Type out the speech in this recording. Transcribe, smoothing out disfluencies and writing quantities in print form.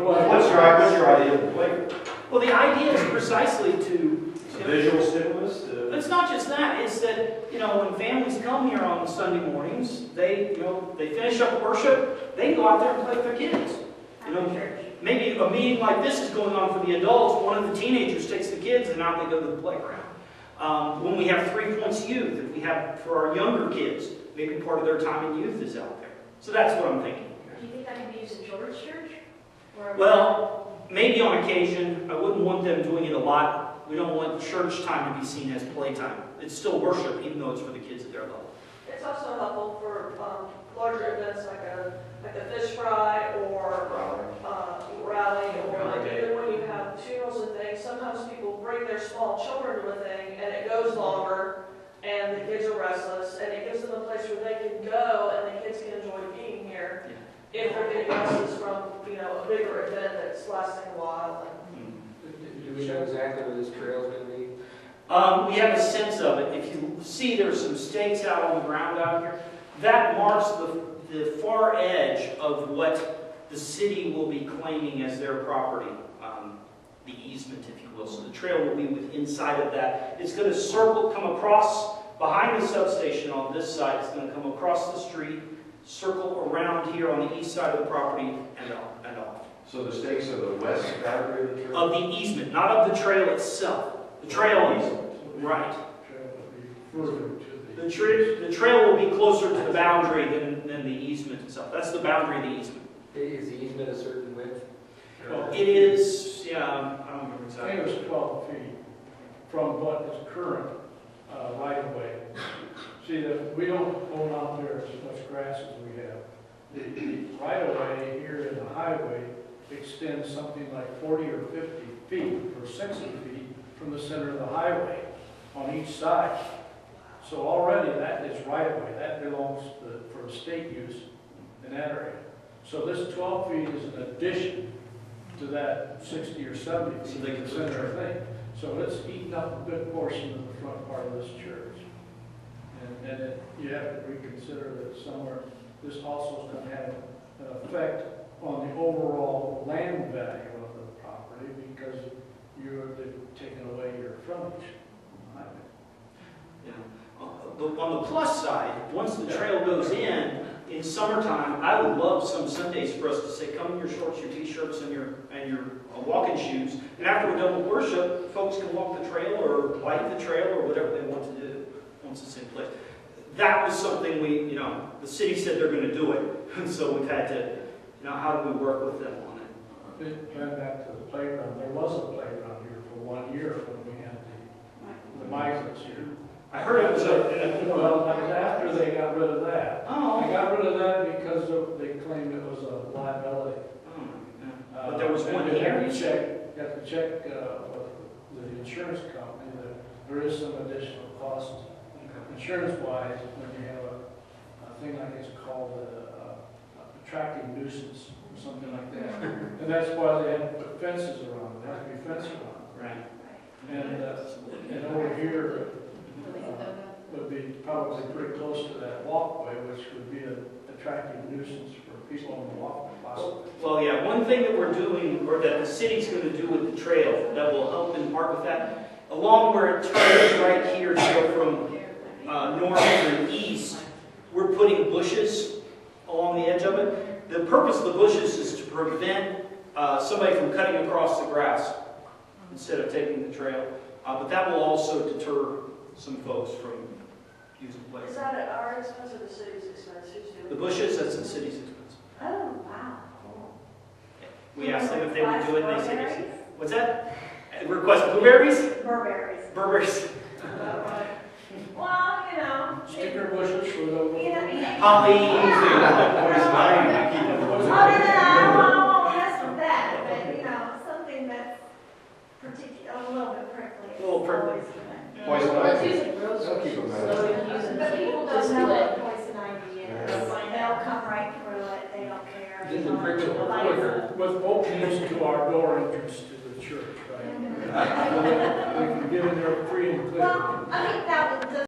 What's your idea of the playground? Well, the idea is precisely to... It's a visual stimulus? It's not just that. It's that, you know, when families come here on Sunday mornings, they finish up worship, they go out there and play with their kids. You know, maybe a meeting like this is going on for the adults. One of the teenagers takes the kids and out they go to the playground. When we have 3 Points Youth, if we have for our younger kids, maybe part of their time in youth is out there. So that's what I'm thinking. Do you think that can be used at children's church? Well, maybe on occasion. I wouldn't want them doing it a lot. We don't want church time to be seen as playtime. It's still worship, even though it's for the kids at their level. It's also helpful for larger events like a fish fry or rally, or like even when you have funerals and things. Sometimes people bring their small children to a thing, and it goes longer, and the kids are restless, and it gives them a place where they can go, and the kids can enjoy being here. Yeah. If they're getting restless from a bigger event that's lasting a while. Do we know exactly where this trail is going to be? We have a sense of it. If you see there's some stakes out on the ground out here, that marks the far edge of what the city will be claiming as their property, the easement, if you will. So the trail will be inside of that. It's going to circle, come across behind the substation on this side. It's going to come across the street, circle around here on the east side of the property, and off. So the stakes are the west boundary of the trail? Of the easement, not of the trail itself. The trail easement, right. The trail will be closer to the boundary than the easement itself. That's the boundary of the easement. Is the easement a certain width? It is, yeah, I don't remember exactly. I think it was 12 feet from what is current right of way. See, we don't own out there as much grass as we have. The right of way here in the highway extends something like 40 or 50 feet or 60 feet from the center of the highway on each side. So already that is right of way. That belongs for state use in that area. So this 12 feet is an addition to that 60 or 70 feet in the center thing. So it's eaten up a good portion of the front part of this church. And you have to reconsider that somewhere this also is going to have an effect on the overall land value of the property because you're taking away your frontage. Yeah. On the plus side, once the trail goes in summertime, I would love some Sundays for us to say, come in your shorts, your t-shirts, and your walking shoes. And after we're done with worship, folks can walk the trail or bike the trail or whatever they want to do once it's in place. That was something the city said they're going to do it. And so we've had to, how do we work with them on it? Going back to the playground, there was a playground here for 1 year when we had the migrants here. I heard it was well, that was after they got rid of that. Oh. They got rid of that because they claimed it was a liability. Oh, yeah. But there was one you here. have to check with the insurance company that there is some additional cost insurance-wise when you have a thing like it's called attracting nuisance or something like that. And that's why they had to put fences around it. There has to be fences around it. Right. And over here would be probably pretty close to that walkway, which would be an attractive nuisance for people on the walkway. Well, yeah, one thing that we're doing, or that the city's going to do with the trail that will help in part with that, along where it turns right here to go from north to east, we're putting bushes along the edge of it. The purpose of the bushes is to prevent somebody from cutting across the grass instead of taking the trail. But that will also deter some folks from using the place. Is that at our expense or the city's expense? Who's doing The bushes, that's the city's expense. Oh, wow. We asked them if they would do it, and they said yes. What's that? Request blueberries? Burberries. Burberries. Well, Sticker bushes for the... Holly. I won't mess with that, but, something that's particular, a little bit prickly. A little prickly. Poison Well, it's ivy. usually groceries, They'll keep them so out. you can use them But to people just don't know split. what poison ivy is. They'll come right through it, they don't care. Didn't prickle or Like- quicker. With openings to our door entrance to the church, right? We can get in there free and clear. Well, I think that was